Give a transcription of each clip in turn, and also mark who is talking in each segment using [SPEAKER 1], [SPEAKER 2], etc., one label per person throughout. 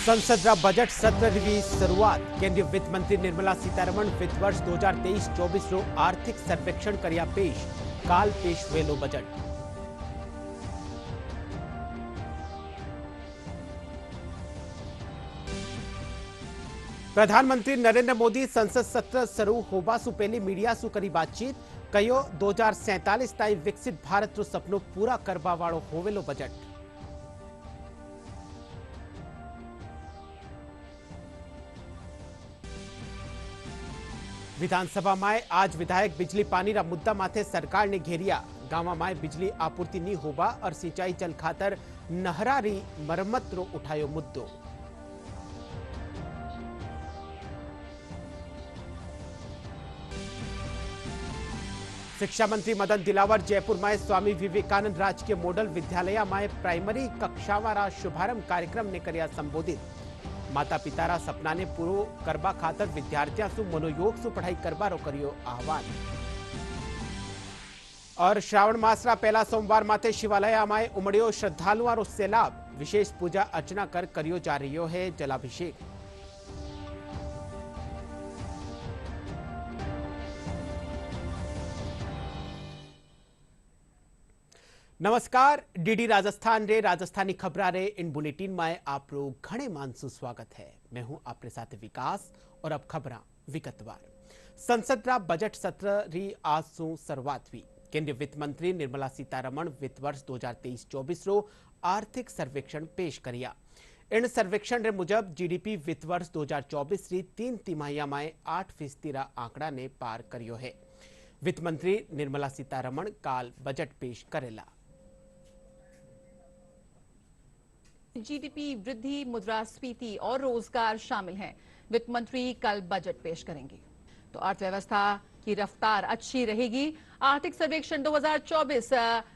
[SPEAKER 1] संसद बजट सत्र की शुरुआत केंद्रीय वित्त मंत्री निर्मला सीतारमण वित्त वर्ष 2023-24 रो आर्थिक सर्वेक्षण कर्या पेश काल पेश वेलो बजट। प्रधानमंत्री नरेंद्र मोदी संसद सत्र शुरू होवा सु पहले मीडिया सु करी बातचीत कहो 2047 ताई विकसित भारत रो सपनो पूरा करवा वाळो होवेलो बजट। विधानसभा में आज विधायक बिजली पानी रा मुद्दा माथे सरकार ने घेरिया। गांव में बिजली आपूर्ति नहीं होवा और सिंचाई जल खातर नहरा री मरम्मत रो उठायो मुद्दो। शिक्षा मंत्री मदन दिलावर जयपुर में स्वामी विवेकानंद राजकीय मॉडल विद्यालय में प्राइमरी कक्षावारा शुभारंभ कार्यक्रम ने कर्या संबोधित। माता पिता सपना ने पूरो करवा खातर विद्यार्थियों सु मनोयोग सु पढ़ाई करवारो करियो आह्वान। और श्रावण मास रा पहला सोमवार माथे शिवालय में उमड़ियो श्रद्धालुओं रो सैलाब। विशेष पूजा अर्चना कर करियो जा रही है जलाभिषेक। नमस्कार, डीडी राजस्थान रे राजस्थानी खबरा रे इन बुलेटिन में आप लोग घणे मानसु स्वागत है। मैं हूं आपके साथ विकास और अब खबरा विगतवार। संसद रा बजट सत्र री आज सु शुरुआत हुई। केंद्रीय वित्त मंत्री निर्मला सीतारमण वित्त वर्ष 2023-24 रो आर्थिक सर्वेक्षण पेश करिया। इन सर्वेक्षण रे मुजब जीडीपी वित्त वर्ष 2024 री 3 तिमाहिया में 8% रा आंकड़ा ने पार करियो है। वित्त मंत्री निर्मला सीतारमण काल बजट पेश करेला।
[SPEAKER 2] जीडीपी वृद्धि, मुद्रास्फीति और रोजगार शामिल हैं। वित्त मंत्री कल बजट पेश करेंगे तो अर्थव्यवस्था की रफ्तार अच्छी रहेगी। आर्थिक सर्वेक्षण 2024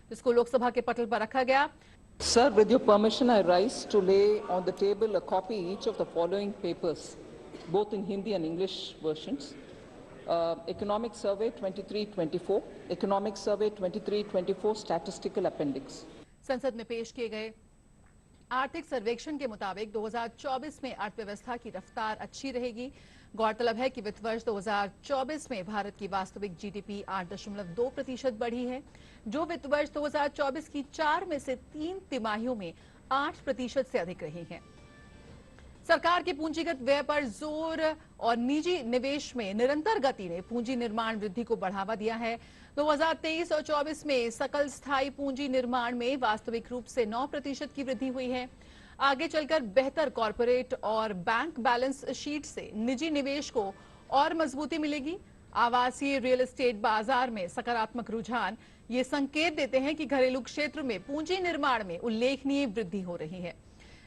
[SPEAKER 2] जिसको लोकसभा के पटल पर रखा गया।
[SPEAKER 3] Sir, with your permission, I rise to lay on the table a copy each of the following papers, both in Hindi and English versions. Economic Survey 23-24, Economic Survey 23-24 Statistical Appendix.
[SPEAKER 2] संसद में पेश किए गए आर्थिक सर्वेक्षण के मुताबिक 2024 में अर्थव्यवस्था की रफ्तार अच्छी रहेगी। गौरतलब है कि वित्त वर्ष 2024 में भारत की वास्तविक जीडीपी 8.2% बढ़ी है, जो वित्त वर्ष 2024 की 4 में से 3 तिमाहियों में 8% से अधिक रही है। सरकार के पूंजीगत व्यय पर जोर और निजी निवेश में निरंतर गति ने पूंजी निर्माण वृद्धि को बढ़ावा दिया है। 2023 और 24 में सकल स्थायी पूंजी निर्माण में वास्तविक रूप से 9% की वृद्धि हुई है। आगे चलकर बेहतर कॉरपोरेट और बैंक बैलेंस शीट से निजी निवेश को और मजबूती मिलेगी। आवासीय रियल एस्टेट बाजार में सकारात्मक रुझान ये संकेत देते हैं कि घरेलू क्षेत्र में पूंजी निर्माण में उल्लेखनीय वृद्धि हो रही है।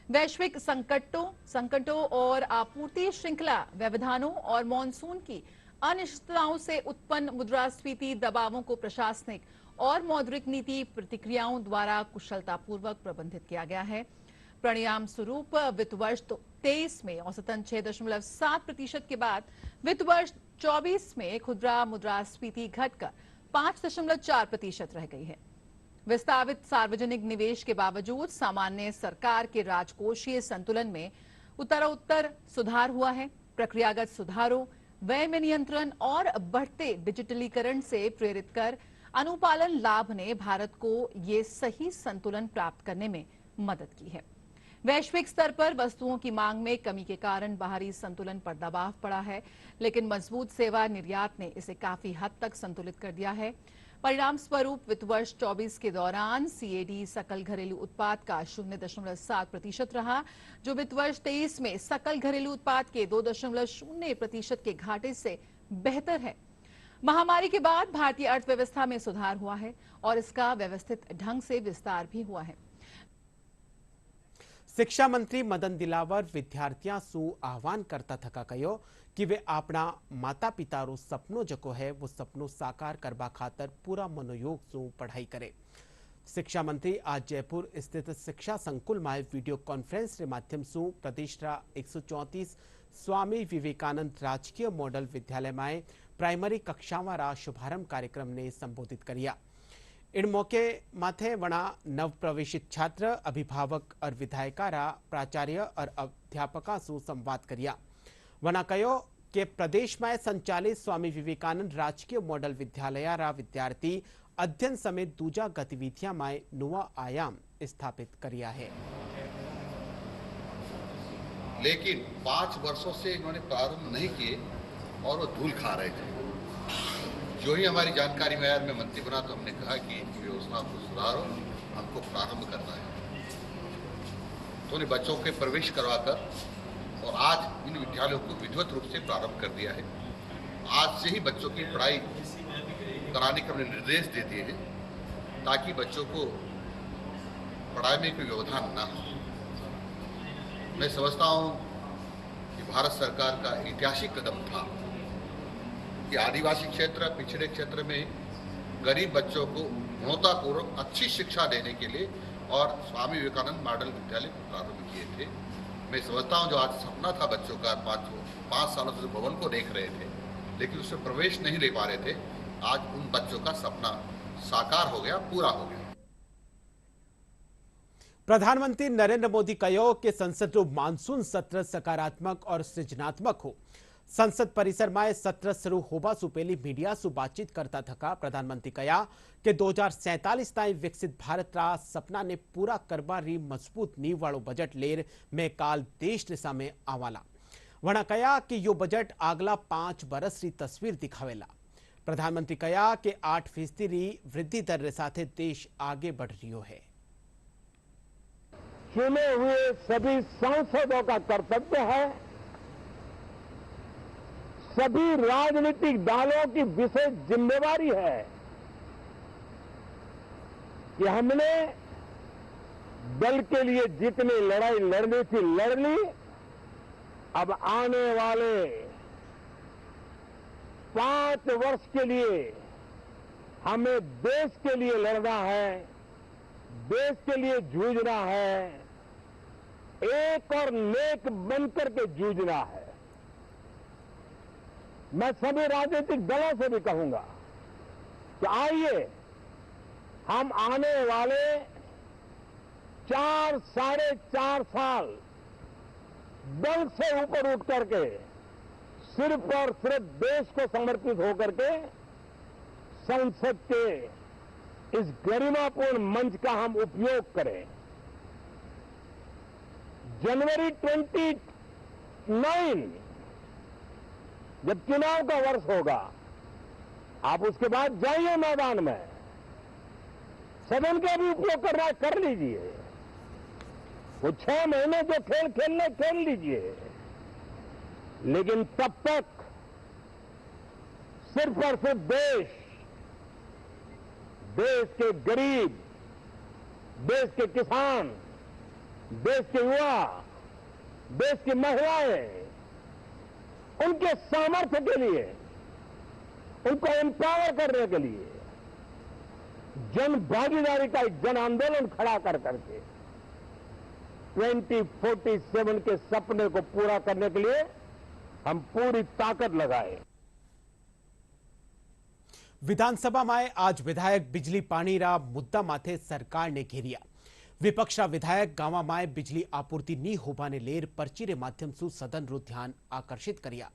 [SPEAKER 2] वैश्विक संकटों और आपूर्ति श्रृंखला व्यवधानों और मॉनसून की अनिश्चितताओं से उत्पन्न मुद्रास्फीति दबावों को प्रशासनिक और मौद्रिक नीति प्रतिक्रियाओं द्वारा कुशलतापूर्वक प्रबंधित किया गया है। परिणाम स्वरूप वित्त वर्ष 23 में औसतन 6.7% के बाद वित्त वर्ष 24 में खुदरा मुद्रास्फीति घटकर 5.4% रह गई है। विस्तावित सार्वजनिक निवेश के बावजूद सामान्य सरकार के राजकोषीय संतुलन में उत्तरोत्तर सुधार हुआ है। प्रक्रियागत सुधारों, व्यय में नियंत्रण और बढ़ते डिजिटलीकरण से प्रेरित कर अनुपालन लाभ ने भारत को ये सही संतुलन प्राप्त करने में मदद की है। वैश्विक स्तर पर वस्तुओं की मांग में कमी के कारण बाहरी संतुलन पर दबाव पड़ा है, लेकिन मजबूत सेवा निर्यात ने इसे काफी हद तक संतुलित कर दिया है। परिणाम स्वरूप वित्त वर्ष 24 के दौरान सीएडी सकल घरेलू उत्पाद का 0.7% रहा, जो वित्त वर्ष 23 में सकल घरेलू उत्पाद के 2.0% के घाटे से बेहतर है। महामारी के बाद भारतीय अर्थव्यवस्था में सुधार हुआ है और इसका व्यवस्थित ढंग से विस्तार भी हुआ है।
[SPEAKER 1] शिक्षा मंत्री मदन दिलावर विद्यार्थियों सु आह्वान करता थका कहो कि वे अपना माता पिता रो सपनों जको है वो सपनों साकार करवा खातर पूरा मनोयोग सु पढ़ाई करे। शिक्षा मंत्री आज जयपुर स्थित शिक्षा संकुल में वीडियो कॉन्फ्रेंस के माध्यम से प्रदेश रा 134 स्वामी विवेकानंद राजकीय मॉडल विद्यालय में प्राइमरी कक्षावारा शुभारंभ कार्यक्रम ने संबोधित करिया। इन मौके माथे वणा नव प्रवेशित छात्र अभिभावक और विधायकारा प्राचार्य और अध्यापका सु संवाद कर्या। वणा कहो कि प्रदेश में संचालित स्वामी विवेकानंद राजकीय मॉडल विद्यालयारा विद्यार्थी अध्ययन समेत दूजा गतिविधियां में नवा आयाम स्थापित किया है।
[SPEAKER 4] लेकिन 5 वर्षों से इन्होंने प्रारंभ नहीं किए और वो धूल खा रहे थे। जो ही हमारी जानकारी में आया, मैं मंत्री बना तो हमने कहा कि इनकी व्यवस्था को सुधारो, हमको प्रारंभ करना है। तो उन्हें बच्चों के प्रवेश करवाकर और आज इन विद्यालयों को विधिवत रूप से प्रारंभ कर दिया है। आज से ही बच्चों की पढ़ाई कराने के हमने निर्देश दे दिए हैं ताकि बच्चों को पढ़ाई में कोई व्यवधान न हो। मैं समझता हूं कि भारत सरकार का ऐतिहासिक कदम था कि आदिवासी क्षेत्र, पिछड़े क्षेत्र में गरीब बच्चों को गुणवत्तापूर्वक अच्छी शिक्षा देने के लिए और स्वामी विवेकानंद मॉडल विद्यालय को प्रारंभ किए थे। मैं समझता हूं जो आज सपना था बच्चों का, 5 सालों से भवन को देख रहे थे लेकिन उसमें प्रवेश नहीं ले पा रहे थे, आज उन बच्चों का सपना साकार हो गया, पूरा हो गया।
[SPEAKER 1] प्रधानमंत्री नरेंद्र मोदी कहो कि संसद रो मानसून सत्र सकारात्मक और सृजनात्मक हो। संसद परिसर में सत्र शुरू होबा सु पहली मीडिया सु बातचीत करता थका प्रधानमंत्री कहा कि 2047 ताई विकसित भारत रा सपना ने पूरा करबा री मजबूत नींव वालो बजट लेर में काल देश रे सामे आवाला। वणा कहा कि यो बजट आगला 5 बरस री तस्वीर दिखावेला। प्रधानमंत्री कहा कि 8% री वृद्धि दर रे साथे देश आगे बढ़ रियो है।
[SPEAKER 5] चुने हुए सभी सांसदों का कर्तव्य है, सभी राजनीतिक दलों की विशेष जिम्मेवारी है कि हमने दल के लिए जितनी लड़ाई लड़नी थी लड़ ली। अब आने वाले 5 वर्ष के लिए हमें देश के लिए लड़ना है, देश के लिए जूझना है, एक और नेक बनकर के जूझना है। मैं सभी राजनीतिक दलों से भी कहूंगा कि आइए हम आने वाले 4 साढ़े 4 साल दल से ऊपर उठ करके सिर्फ और सिर्फ देश को समर्पित होकर के संसद के इस गरिमापूर्ण मंच का हम उपयोग करें। जनवरी 29 जब चुनाव का वर्ष होगा, आप उसके बाद जाइए मैदान में, सदन का भी उपयोग करना है कर लीजिए। वो 6 महीने जो खेल खेलने खेल लीजिए, लेकिन तब तक सिर्फ और सिर्फ देश के गरीब, देश के किसान, देश के युवा, देश की महिलाएं, उनके सामर्थ्य के लिए, उनको एम्पावर करने के लिए जन भागीदारी का एक जन आंदोलन खड़ा कर करके 2047 के सपने को पूरा करने के लिए हम पूरी ताकत लगाए।
[SPEAKER 1] विधानसभा में आज विधायक बिजली पानी रा मुद्दा माथे सरकार ने घेरिया। विपक्ष रा विधायक गांव में बिजली आपूर्ति नहीं होबाने लेर पर्ची रे माध्यम से सदन रो ध्यान आकर्षित करिया।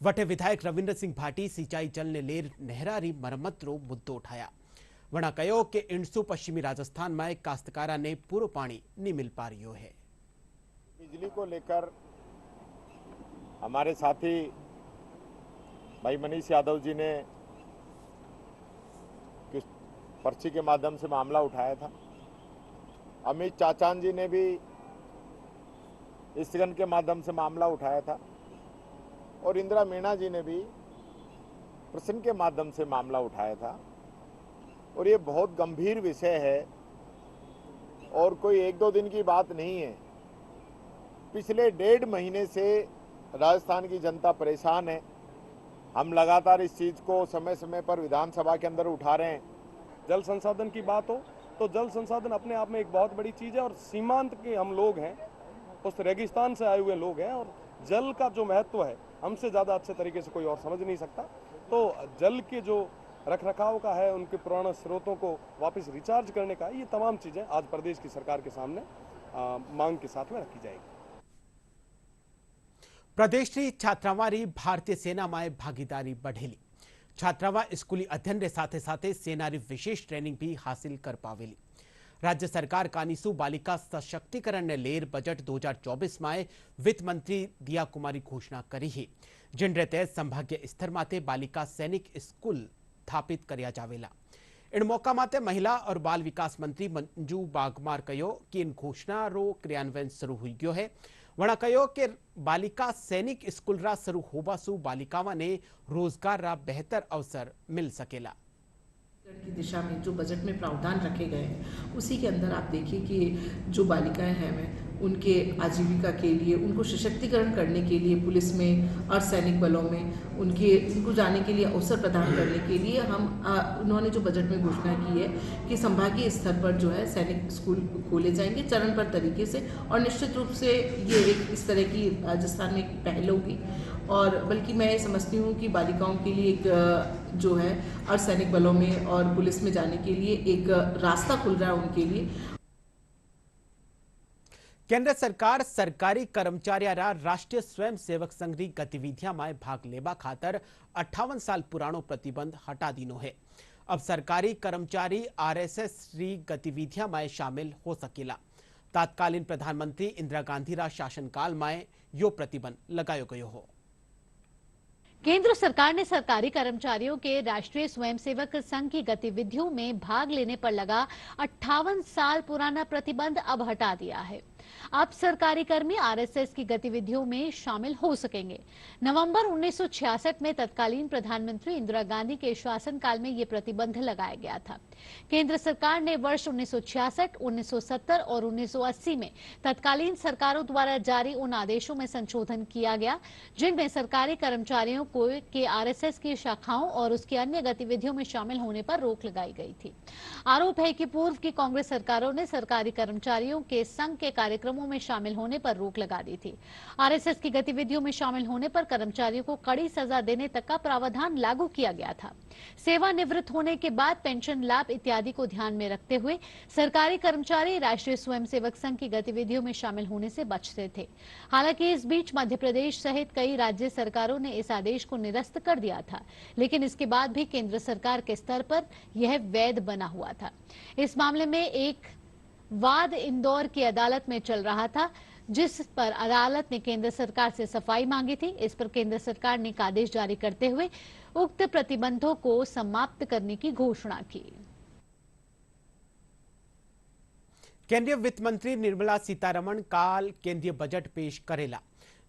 [SPEAKER 1] वटे विधायक रविंद्र सिंह भाटी सिंचाई जल ने लेर नहरा री मरम्मत रो मुद्दो उठाया। वणा कहो कि इंडसू पश्चिमी राजस्थान में काश्तकारा ने पूरो पानी नहीं मिल पा रही है।
[SPEAKER 6] बिजली को लेकर हमारे साथी भाई मनीष यादव जी ने किस पर्ची के माध्यम से मामला उठाया था। अमित चाचान जी ने भी स्थगन के माध्यम से मामला उठाया था और इंदिरा मीणा जी ने भी प्रश्न के माध्यम से मामला उठाया था। और ये बहुत गंभीर विषय है और कोई 1-2 दिन की बात नहीं है। पिछले 1.5 महीने से राजस्थान की जनता परेशान है। हम लगातार इस चीज को समय समय पर विधानसभा के अंदर उठा रहे हैं।
[SPEAKER 7] जल संसाधन की बात हो तो जल संसाधन अपने आप में एक बहुत बड़ी चीज है और सीमांत के हम लोग हैं, उस रेगिस्तान से आए हुए लोग हैं और जल का जो महत्व है हमसे ज़्यादा अच्छे तरीके से कोई और समझ नहीं सकता। तो जल के जो रख रखाव का है, उनके पुराने स्रोतों को वापस रिचार्ज करने का है। ये तमाम चीज़ें आज प्रदेश की सरकार के सामने मांग के साथ में रखी जाएगी।
[SPEAKER 1] પ્રદેશની છાત્રાવારી ભારતીય સેનામાં ભાગીદારી बढ़ेली। છાત્રાવા સ્કૂલી અધ્યયન સાથે સાથે સેનારી વિશેષ ટ્રેનિંગ भी हासिल कर पावेली। राज्य सरकार कानीसु बालिका सशक्तिकरण ने लेर बजट 2024 में वित्त मंत्री दिया कुमारी घोषणा करी है, जिनरे तहत संभाग्य स्तर माते बालिका सैनिक स्कूल स्थापित कर्या जावेला। इन मौका माते महिला और बाल विकास मंत्री मंजू बागमार कहो कि इन घोषणा रो क्रियान्वयन शुरू हुई गयो है। वणा कहो कि बालिका सैनिक स्कूल रा शुरू होबासु बालिकाओं ने रोजगार रा बेहतर अवसर मिल सकेला।
[SPEAKER 8] की दिशा में जो बजट में प्रावधान रखे गए हैं उसी के अंदर आप देखिए कि जो बालिकाएं हैं उनके आजीविका के लिए, उनको सशक्तिकरण करने के लिए पुलिस में और सैनिक बलों में उनको जाने के लिए अवसर प्रदान करने के लिए उन्होंने जो बजट में घोषणा की है कि संभागीय स्तर पर जो है सैनिक स्कूल खोले जाएंगे चरणबद्ध तरीके से, और निश्चित रूप से ये एक इस तरह की राजस्थान में एक पहल होगी। और बल्कि मैं ये समझती हूँ कि बालिकाओं के लिए एक जो है अर्धसैनिक बलों में और पुलिस में जाने के लिए एक रास्ता खुल रहा है उनके लिए।
[SPEAKER 1] केंद्र सरकार सरकारी कर्मचारियों राष्ट्रीय स्वयं सेवक संघ की गतिविधियों में भाग लेवा खातर 58 साल पुरानो प्रतिबंध हटा दीनो है। अब सरकारी कर्मचारी आरएसएस री गतिविधियों में शामिल हो सकेला। तत्कालीन प्रधानमंत्री इंदिरा गांधी रा शासनकाल में यो प्रतिबंध लगायो गयो हो।
[SPEAKER 9] केंद्र सरकार ने सरकारी कर्मचारियों के राष्ट्रीय स्वयंसेवक संघ की गतिविधियों में भाग लेने पर लगा 58 साल पुराना प्रतिबंध अब हटा दिया है। अब सरकारी कर्मी आरएसएस की गतिविधियों में शामिल हो सकेंगे। नवंबर 1966 में तत्कालीन प्रधानमंत्री इंदिरा गांधी के शासनकाल में ये प्रतिबंध लगाया गया था। केंद्र सरकार ने वर्ष 1966, 1970 और 1980 में तत्कालीन सरकारों द्वारा जारी उन आदेशों में संशोधन किया गया जिनमें सरकारी कर्मचारियों को के आरएसएस की शाखाओं और उसकी अन्य गतिविधियों में शामिल होने पर रोक लगाई गई थी। आरोप है कि पूर्व की कांग्रेस सरकारों ने सरकारी कर्मचारियों के संघ के कार्यक्रमों में शामिल होने पर रोक लगा दी थी। आरएसएस की गतिविधियों में शामिल होने पर कर्मचारियों को कड़ी सजा देने तक का प्रावधान लागू किया गया था। सेवानिवृत्त होने के बाद पेंशन लाभ इत्यादि को ध्यान में रखते हुए सरकारी कर्मचारी राष्ट्रीय स्वयंसेवक संघ की गतिविधियों में शामिल होने से बचते थे। हालांकि इस बीच मध्य प्रदेश सहित कई राज्य सरकारों ने इस आदेश को निरस्त कर दिया था, लेकिन इसके बाद भी केंद्र सरकार के स्तर पर यह वैध बना हुआ था। इस मामले में एक वाद इंदौर की अदालत में चल रहा था, जिस पर अदालत ने केंद्र सरकार से सफाई मांगी थी। इस पर केंद्र सरकार ने एक आदेश जारी करते हुए उक्त प्रतिबंधों को समाप्त करने की घोषणा की।
[SPEAKER 1] केंद्रीय वित्त मंत्री निर्मला सीतारमण काल केंद्रीय बजट पेश करेला,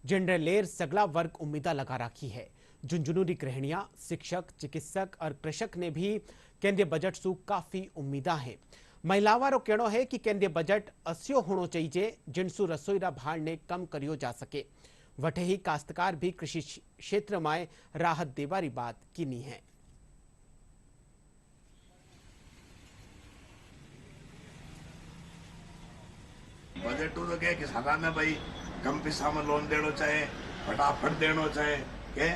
[SPEAKER 1] जिनरे लेर सगला वर्ग उम्मीदा लगा रखी है। झुंझुनूरी गृहिणियां, शिक्षक, चिकित्सक और कृषक ने भी केंद्रीय बजट से काफी उम्मीदा है। महिलाओं रो कहना है कि केंद्रीय बजट अस्यो होना चाहिए जिनसु रसोई रा भार ने कम करियो जा सके। वटे ही काश्तकार भी कृषि क्षेत्र में राहत देवारी बात कीनी है।
[SPEAKER 10] बजट तो क्या किसाना ने भाई कम पैसा में लोन देना चाहे, फटाफट देना चाहे, के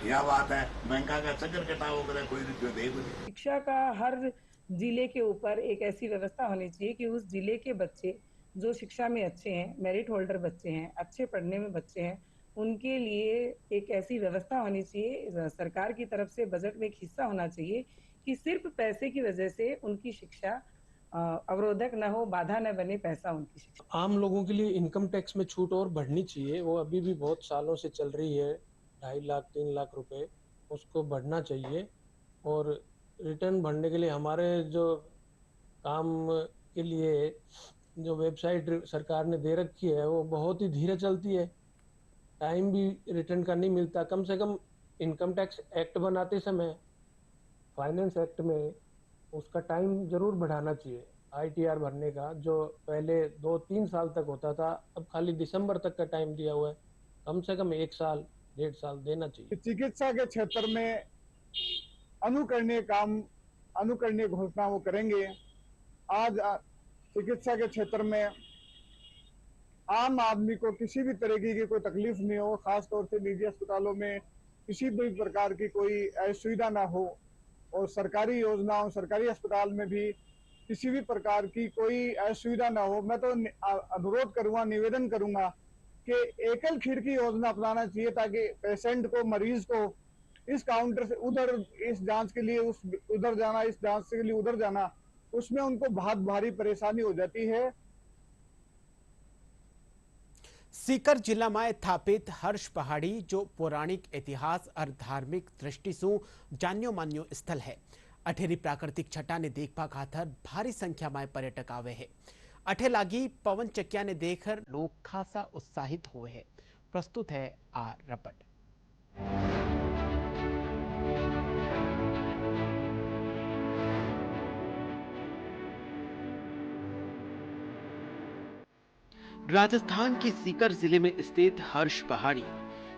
[SPEAKER 10] यह बात है। बैंका का चक्कर कटाओ करे कोई रुपये दे।
[SPEAKER 11] शिक्षा का हर जिले के ऊपर एक ऐसी व्यवस्था होनी चाहिए कि उस जिले के बच्चे जो शिक्षा में अच्छे हैं, मेरिट होल्डर बच्चे हैं, अच्छे पढ़ने में बच्चे हैं, उनके लिए एक ऐसी व्यवस्था होनी चाहिए। सरकार की तरफ से बजट में एक हिस्सा होना चाहिए कि सिर्फ पैसे की वजह से उनकी शिक्षा अवरोधक न हो, बाधा न बने पैसा उनकी शिक्षा।
[SPEAKER 12] आम लोगों के लिए इनकम टैक्स में छूट और बढ़नी चाहिए। वो अभी भी बहुत सालों से चल रही है, 2.5 लाख 3 लाख रुपए, उसको बढ़ना चाहिए। और रिटर्न भरने के लिए हमारे जो काम के लिए जो वेबसाइट सरकार ने दे रखी है वो बहुत ही धीरे चलती है, टाइम भी रिटर्न का नहीं मिलता। कम से कम इनकम टैक्स एक्ट बनाते समय फाइनेंस एक्ट में उसका टाइम जरूर बढ़ाना चाहिए। ITR भरने का जो पहले 2-3 साल तक होता था, अब खाली दिसंबर तक का टाइम दिया हुआ है। कम से कम 1 साल 1.5 साल देना चाहिए।
[SPEAKER 6] चिकित्सा के क्षेत्र में अनुकरणीय घोषणा वो करेंगे। आज चिकित्सा के क्षेत्र में आम आदमी को किसी भी तरीके की कोई तकलीफ नहीं हो, खास तौर से निजी अस्पतालों में किसी भी प्रकार की कोई असुविधा ना हो,
[SPEAKER 13] और सरकारी योजनाओं, सरकारी अस्पताल में भी किसी भी प्रकार की कोई असुविधा ना हो। मैं तो अनुरोध करूंगा, निवेदन करूंगा कि एकल खिड़की योजना अपनाना चाहिए, ताकि पेशेंट को, मरीज को इस काउंटर से उधर इस जांच के लिए उधर जाना, इस जांच के लिए उधर जाना, उसमें उनको बहुत भारी परेशानी हो जाती है।
[SPEAKER 1] सीकर जिला में स्थापित हर्ष पहाड़ी जो पौराणिक इतिहास और धार्मिक दृष्टि से जान्यो मान्यो स्थल है। अठेरी प्राकृतिक छटा ने देखभा खातर भारी संख्या में पर्यटक आवे है। अठे लागी पवन चक्किया ने देखकर लोग खासा उत्साहित हुए हैं। प्रस्तुत है आ रपट। राजस्थान के सीकर जिले में स्थित हर्ष पहाड़ी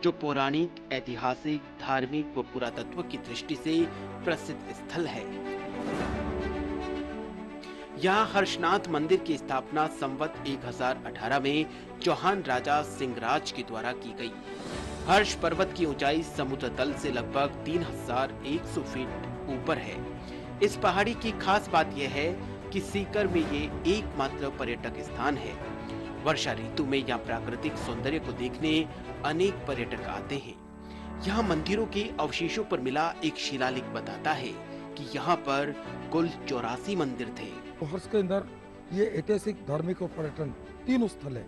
[SPEAKER 1] जो पौराणिक, ऐतिहासिक, धार्मिक व पुरातत्व की दृष्टि से प्रसिद्ध स्थल है। यहाँ हर्षनाथ मंदिर की स्थापना संवत 1018 में चौहान राजा सिंहराज के द्वारा की गई। हर्ष पर्वत की ऊंचाई समुद्र तल से लगभग 3100 फीट ऊपर है। इस पहाड़ी की खास बात यह है कि सीकर में ये एकमात्र पर्यटक स्थान है। वर्षा ऋतु में यहाँ प्राकृतिक सौंदर्य को देखने अनेक पर्यटक आते हैं। यहाँ मंदिरों के अवशेषों पर मिला एक शिलालेख बताता है कि यहाँ पर कुल 84 मंदिर थे।
[SPEAKER 14] हर्ष के अंदर ये ऐतिहासिक, धार्मिक और पर्यटन तीनों स्थल है।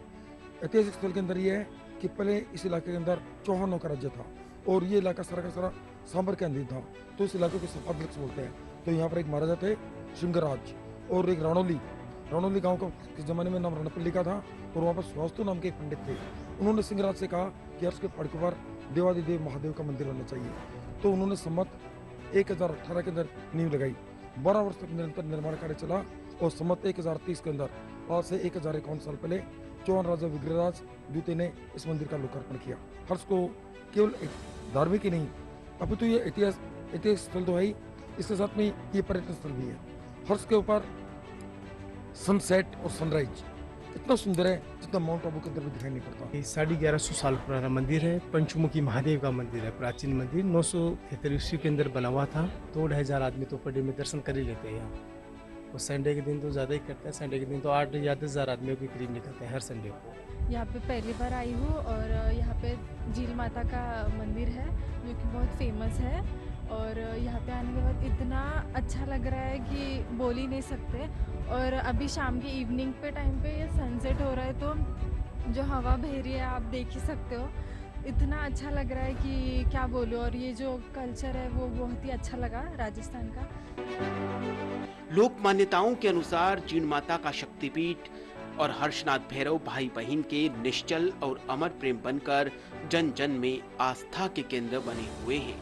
[SPEAKER 14] ऐतिहासिक स्थल के अंदर ये है कि पहले इस इलाके के अंदर चौहानों का राज्य था और ये इलाका सारा का सारा सांबर के अधीन था, तो इस इलाके को सफादलक्ष बोलते हैं। तो यहाँ पर एक महाराजा थे सिंहराज, और एक राणौली गांव का किस जमाने में नाम रणपल्ली का था, और वहाँ पर स्वास्थ्य नाम के एक पंडित थे। उन्होंने सिंहराज से कहा कि हर्ष के पहाड़ के ऊपर देवादिदेव महादेव का मंदिर होना चाहिए। तो उन्होंने सम्मत 1018 के अंदर नींव लगाई। 12 वर्ष तक निरंतर निर्माण कार्य चला और सम्मत 1030 के अंदर, आज से 1051 साल पहले, चौहान राजा विग्रहराज द्वितीय ने इस मंदिर का लोकार्पण किया। हर्ष को केवल एक धार्मिक ही नहीं, अभी तो ये ऐतिहासिक स्थल तो है ही, इसके साथ में ये पर्यटन स्थल भी है। हर्ष के ऊपर सनसेट और सनराइज इतना सुंदर है जितना माउंट आबू के अंदर भी दिखाई नहीं पड़ता।
[SPEAKER 15] 1150 साल पुराना मंदिर है। पंचमुखी महादेव का मंदिर है, प्राचीन मंदिर 973 ईस्वी के अंदर बना हुआ था। 2-2,500 आदमी तो पर डे में दर्शन कर ही लेते हैं यहाँ। और संडे के दिन तो ज़्यादा ही करते हैं। संडे के दिन तो 8 या 10,000 आदमियों के करीब निकलते हैं हर संडे को।
[SPEAKER 16] यहाँ पे पहली बार आई हूँ और यहाँ पे झील माता का मंदिर है जो कि बहुत फेमस है, और यहाँ पे आने के बाद इतना अच्छा लग रहा है कि बोल ही नहीं सकते। और अभी शाम की इवनिंग पे टाइम पे ये सनसेट हो रहा है, तो जो हवा बह रही है आप देख ही सकते हो। इतना अच्छा लग रहा है कि क्या बोलूं। और ये जो कल्चर है वो बहुत ही अच्छा लगा राजस्थान का।
[SPEAKER 1] लोक मान्यताओं के अनुसार जीण माता का शक्तिपीठ और हर्षनाथ भैरव भाई बहन के निश्चल और अमर प्रेम बनकर जन जन में आस्था के केंद्र बने हुए हैं।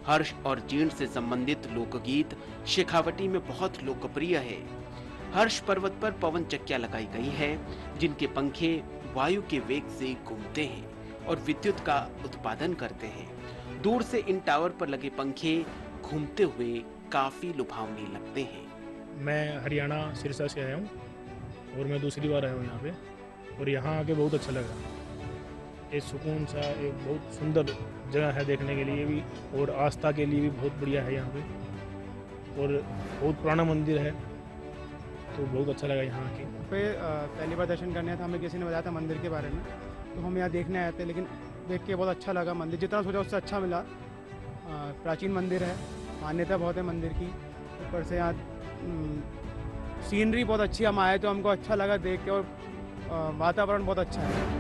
[SPEAKER 1] हर्ष और जीर्ण से संबंधित लोकगीत शेखावटी में बहुत लोकप्रिय है। हर्ष पर्वत पर पवन चक्कियां लगाई गई है जिनके पंखे वायु के वेग से घूमते हैं और विद्युत का उत्पादन करते हैं। दूर से इन टावर पर लगे पंखे घूमते हुए काफी लुभावने लगते हैं।
[SPEAKER 17] मैं हरियाणा सिरसा से आया हूँ और मैं दूसरी बार आया हूँ यहाँ पे, और यहाँ आके बहुत अच्छा लगा। ये सुकून सा, एक बहुत सुंदर जगह है देखने के लिए भी, और आस्था के लिए भी बहुत बढ़िया है यहाँ पे, और बहुत पुराना मंदिर है, तो बहुत अच्छा लगा यहाँ आके।
[SPEAKER 18] पहली बार दर्शन करने आया था, हमें किसी ने बताया था मंदिर के बारे में, तो हम यहाँ देखने आए थे, लेकिन देख के बहुत अच्छा लगा। मंदिर जितना सोचा उससे अच्छा मिला। प्राचीन मंदिर है, मान्यता बहुत है मंदिर की। ऊपर से यहाँ सीनरी बहुत अच्छी, हम आए तो हमको अच्छा लगा देख के, और वातावरण बहुत अच्छा है।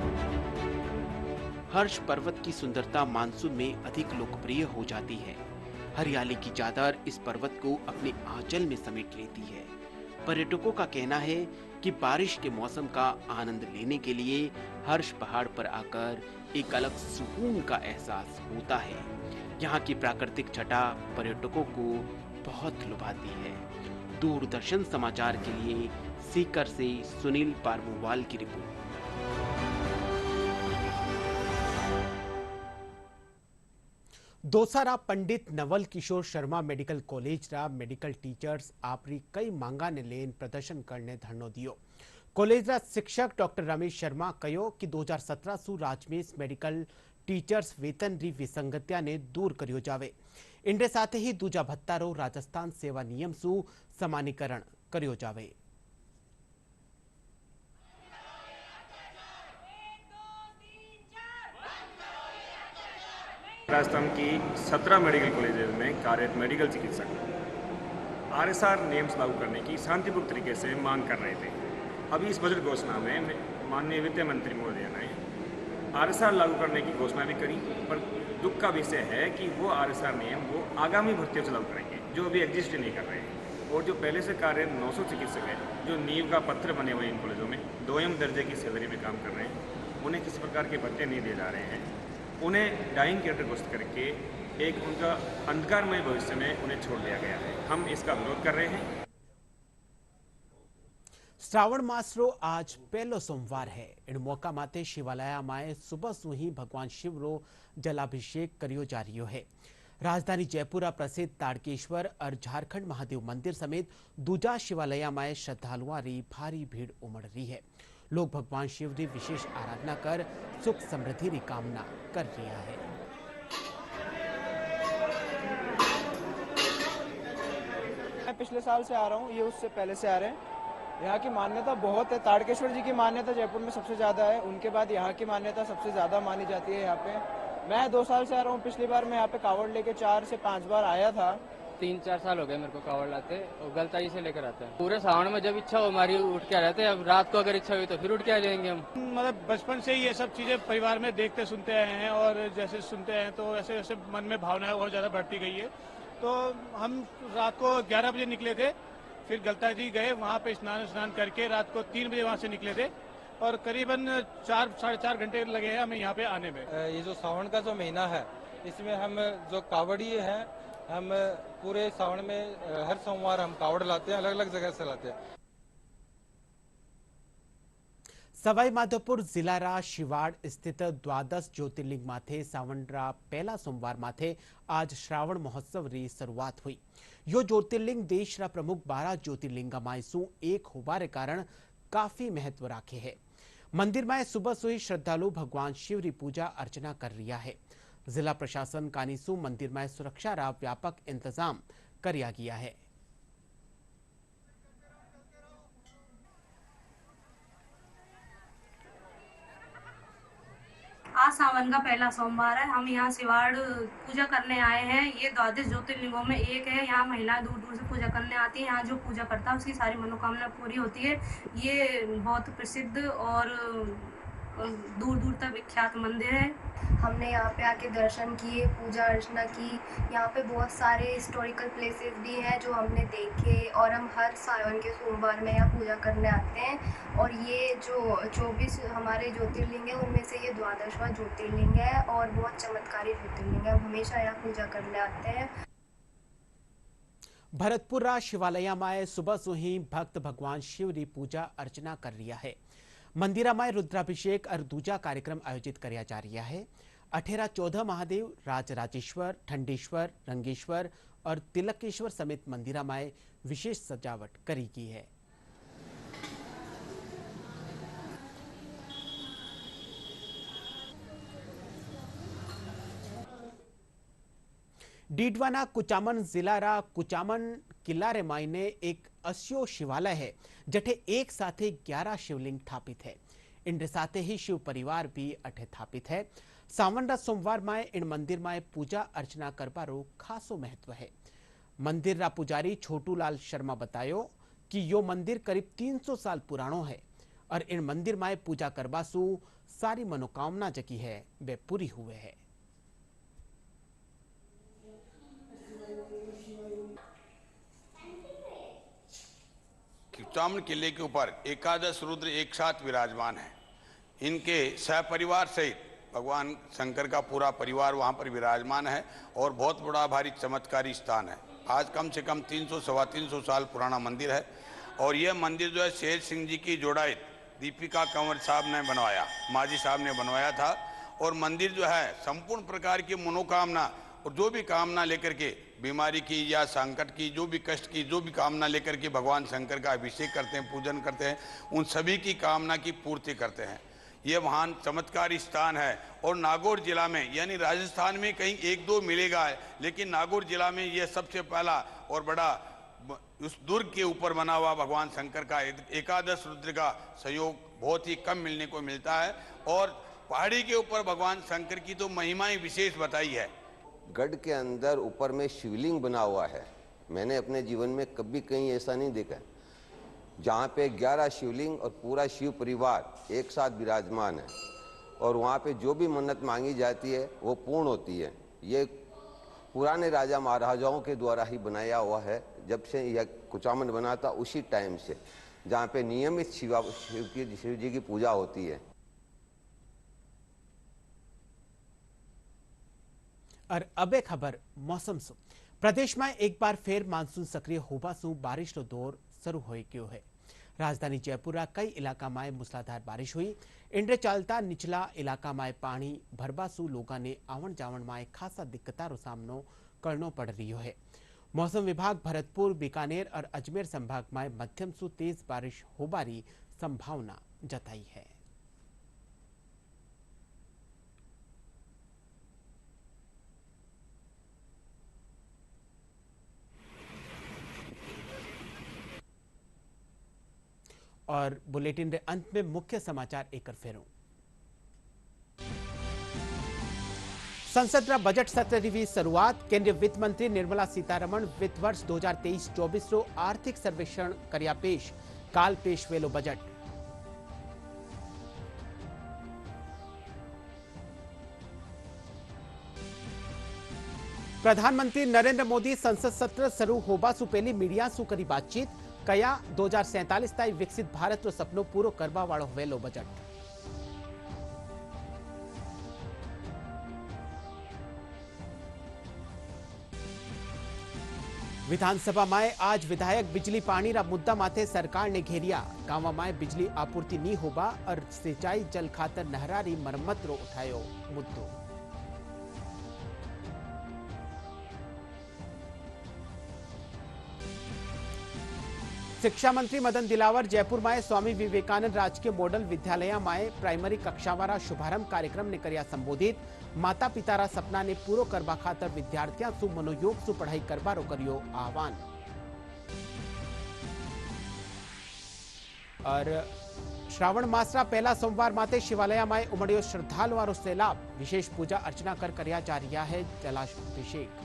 [SPEAKER 1] हर्ष पर्वत की सुंदरता मानसून में अधिक लोकप्रिय हो जाती है। हरियाली की चादर इस पर्वत को अपने आंचल में समेट लेती है। पर्यटकों का कहना है कि बारिश के मौसम का आनंद लेने के लिए हर्ष पहाड़ पर आकर एक अलग सुकून का एहसास होता है। यहाँ की प्राकृतिक छटा पर्यटकों को बहुत लुभाती है। दूरदर्शन समाचार के लिए सीकर से सुनील पारमुवाल की रिपोर्ट। दोसारा पंडित नवल किशोर शर्मा मेडिकल कॉलेज रा मेडिकल टीचर्स आपरी कई मांगा ने लेन प्रदर्शन करने धरनो दियो। कॉलेज रा शिक्षक डॉक्टर रमेश शर्मा कहो कि 2017 सु राजमेश मेडिकल टीचर्स वेतनरी विसंगत्या ने दूर कर्यो जावे। इनके साथ ही दूजा भत्तारो राजस्थान सेवा नियम सु समानीकरण कर्यो जावे।
[SPEAKER 19] राजस्थान की 17 मेडिकल कॉलेजेस में कार्यरत मेडिकल चिकित्सक आरएसआर नियम लागू करने की शांतिपूर्ण तरीके से मांग कर रहे थे। अभी इस बजट घोषणा में माननीय वित्त मंत्री महोदय ने आरएसआर लागू करने की घोषणा भी करी, पर दुख का विषय है कि वो आरएसआर नियम वो आगामी भर्तियों से लागू करेंगे जो अभी एग्जिस्ट नहीं कर रहे हैं। और जो पहले से कार्यरत 900 चिकित्सक हैं जो नींव का पत्थर बने हुए इन कॉलेजों में 2M दर्जे की सैलरी में काम कर रहे हैं, उन्हें किसी प्रकार के भत्ते नहीं दिए जा रहे हैं। उन्हें डाइंग कैरेक्टर घोषित करके एक उनका अंधकारमय भविष्य में उन्हें छोड़ दिया गया है। हम इसका विरोध कर रहे हैं।
[SPEAKER 1] श्रावण मासरो आज पहलो सोमवार है। इन मौका माथे शिवालय में सुबह सुही भगवान शिव रो जलाभिषेक करियो जा रही है। राजधानी जयपुर प्रसिद्ध ताड़केश्वर और झारखंड महादेव मंदिर समेत दूजा शिवालय में श्रद्धालुओं री भारी भीड़ उमड़ रही है। लोग भगवान शिव की विशेष आराधना कर सुख समृद्धि की कामना कर रहा है।
[SPEAKER 20] मैं पिछले साल से आ रहा हूँ, ये उससे पहले से आ रहे हैं। यहाँ की मान्यता बहुत है। ताड़केश्वर जी की मान्यता जयपुर में सबसे ज्यादा है, उनके बाद यहाँ की मान्यता सबसे ज्यादा मानी जाती है। यहाँ पे मैं 2 साल से आ रहा हूँ। पिछली बार मैं यहाँ पे कावड़ लेके 4 से 5 बार आया था।
[SPEAKER 21] 3-4 साल हो गए मेरे को कावड़ लाते और गलताई से लेकर आते हैं। पूरे सावन में जब इच्छा हो हमारी उठ के आ जाते हैं। अब रात को अगर इच्छा हुई तो फिर उठ के आ जाएंगे हम।
[SPEAKER 22] मतलब बचपन से ही ये सब चीजें परिवार में देखते सुनते आए हैं और जैसे सुनते हैं तो ऐसे ऐसे मन में भावनाएं और ज्यादा बढ़ती गई है। तो हम रात को 11 बजे निकले थे, फिर गलताई जी गए, वहाँ पे स्नान करके रात को 3 बजे वहाँ से निकले थे और करीबन 4-4.5 घंटे लगे हैं हमें यहाँ पे आने में।
[SPEAKER 23] ये जो सावन का जो महीना है इसमें हम जो कावड़ी हैं हम पूरे सावन में हर सोमवार हम कावड़ लाते हैं, अलग अलग जगह से लाते हैं।
[SPEAKER 1] सवाई माधोपुर जिला रा शिवाड़ स्थित द्वादश ज्योतिर्लिंग माथे सावन रा पहला सोमवार माथे आज श्रावण महोत्सव री शुरुआत हुई। यो ज्योतिर्लिंग देश रा प्रमुख 12 ज्योतिर्लिंग मायसू एक होबारे कारण काफी महत्व राखे है। मंदिर में सुबह से ही श्रद्धालु भगवान शिव री पूजा अर्चना कर रिया है। जिला प्रशासन कानीसू मंदिर में सुरक्षा रा व्यापक इंतजाम करिया गया है।
[SPEAKER 24] आज सावन का पहला सोमवार है। हम यहाँ शिवाड़ पूजा करने आए हैं। ये द्वादश ज्योतिर्लिंगों में एक है। यहाँ महिलाएं दूर दूर से पूजा करने आती हैं। यहाँ जो पूजा करता है उसकी सारी मनोकामना पूरी होती है। ये बहुत प्रसिद्ध और दूर दूर तक विख्यात मंदिर है।
[SPEAKER 25] हमने यहाँ पे आके दर्शन किए, पूजा अर्चना की। यहाँ पे बहुत सारे हिस्टोरिकल प्लेसेस भी हैं जो हमने देखे और हम हर सावन के सोमवार में यहाँ पूजा करने आते हैं। और ये जो 24 हमारे ज्योतिर्लिंग है उनमें से ये 12वां ज्योतिर्लिंग है और बहुत चमत्कारी ज्योतिर्लिंग है। हम हमेशा यहाँ पूजा करने आते हैं।
[SPEAKER 1] भरतपुरा शिवालय में सुबह से ही भक्त भगवान शिव की पूजा अर्चना कर रहा है। मंदिर में रुद्राभिषेक और दूजा कार्यक्रम आयोजित किया जा रहा है। 18-14 महादेव, राजराजेश्वर, ठंडेश्वर, रंगेश्वर और तिलकेश्वर समेत मंदिर में विशेष सजावट करी गई है। डीडवाना कुचामन जिला रा कुचामन किला रे मायने एक अस्यो शिवालय है जठे एक साथे 11 शिवलिंग स्थापित है। इनके साथे ही शिव परिवार भी अठे स्थापित है। सावन रा सोमवार में इन मंदिर में पूजा अर्चना करबारो खासो महत्व है। मंदिर रा पुजारी छोटू लाल शर्मा बतायो कि यो मंदिर करीब 300 साल पुरानो है और इन मंदिर में पूजा करबासु सारी मनोकामना जकी है वे पूरी हुए है।
[SPEAKER 26] कुचामन किले के ऊपर एकादश रुद्र एक साथ विराजमान है। इनके सहपरिवार सहित भगवान शंकर का पूरा परिवार वहां पर विराजमान है और बहुत बड़ा भारी चमत्कारी स्थान है। आज कम से कम 300-325 साल पुराना मंदिर है और यह मंदिर जो है शेर सिंह जी की जोड़ाइत दीपिका कंवर साहब ने बनवाया, माजी साहब ने बनवाया था। और मंदिर जो है संपूर्ण प्रकार की मनोकामना और जो भी कामना लेकर के बीमारी की या संकट की जो भी कष्ट की जो भी कामना लेकर के भगवान शंकर का अभिषेक करते हैं, पूजन करते हैं, उन सभी की कामना की पूर्ति करते हैं। ये महान चमत्कारी स्थान है। और नागौर जिला में, यानी राजस्थान में कहीं एक दो मिलेगा है, लेकिन नागौर जिला में ये सबसे पहला और बड़ा उस दुर्ग के ऊपर बना हुआ भगवान शंकर का एकादश रुद्र का संयोग बहुत ही कम मिलने को मिलता है। और पहाड़ी के ऊपर भगवान शंकर की तो महिमा ही विशेष बताई है।
[SPEAKER 2] गढ़ के अंदर ऊपर में शिवलिंग बना हुआ है। मैंने अपने जीवन में कभी कहीं ऐसा नहीं देखा जहाँ पे 11 शिवलिंग और पूरा शिव परिवार एक साथ विराजमान है, और वहाँ पे जो भी मन्नत मांगी जाती है वो पूर्ण होती है। ये पुराने राजा महाराजाओं के द्वारा ही बनाया हुआ है। जब से यह कुचामन बना था उसी टाइम से, जहाँ पे नियमित शिव जी की पूजा होती है।
[SPEAKER 1] और अब एक खबर मौसम से। प्रदेश में एक बार फिर मानसून सक्रिय होबासु बारिश दौर शुरू हो गयो है। राजधानी जयपुर कई इलाका में मूसलाधार बारिश हुई। इंड्रे चालता निचला इलाका में पानी भरबासु लोगों ने आवण जावण में खासा दिक्कतारो सामनो करनो पड़ रही है। मौसम विभाग भरतपुर, बीकानेर और अजमेर संभाग में मध्यम सु तेज बारिश होबारी संभावना जताई है। और बुलेटिन के अंत में मुख्य समाचार एक फेरों। संसद बजट सत्र की शुरुआत। केंद्रीय वित्त मंत्री निर्मला सीतारमण वित्त वर्ष 2023-24 रो आर्थिक सर्वेक्षण कर्या पेश। काल पेश वेलो बजट। प्रधानमंत्री नरेंद्र मोदी संसद सत्र शुरू होबा सु पहली मीडिया सु करी बातचीत। कया 2047 ताई विकसित भारत रो सपनो पूरो करवा वाळो वेलो बजट। विधानसभा में आज विधायक बिजली पानी रा मुद्दा माथे सरकार ने घेरिया। गांव में बिजली आपूर्ति नहीं होबा और सिंचाई जल खातर नहरारी मरम्मत रो उठायो मुद्दो। शिक्षा मंत्री मदन दिलावर जयपुर में स्वामी विवेकानंद राजकीय मॉडल विद्यालय में प्राइमरी कक्षावारा शुभारंभ कार्यक्रम ने कर्या संबोधित। माता पितारा सपना ने पूरो करवा खातर विद्यार्थियों सु मनोयोग सु पढ़ाई करवारो कर्यो आह्वान। और श्रावण मासरा पहला सोमवार माते शिवालय में उमड़ियो श्रद्धालुओं सैलाब। विशेष पूजा अर्चना कर कर्या जा रहा है जलाभिषेक।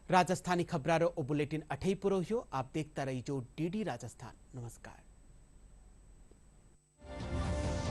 [SPEAKER 1] राजस्थानी खबरारो बुलेटिन अठई पुरो। आप देखता रहिजो डीडी राजस्थान। नमस्कार।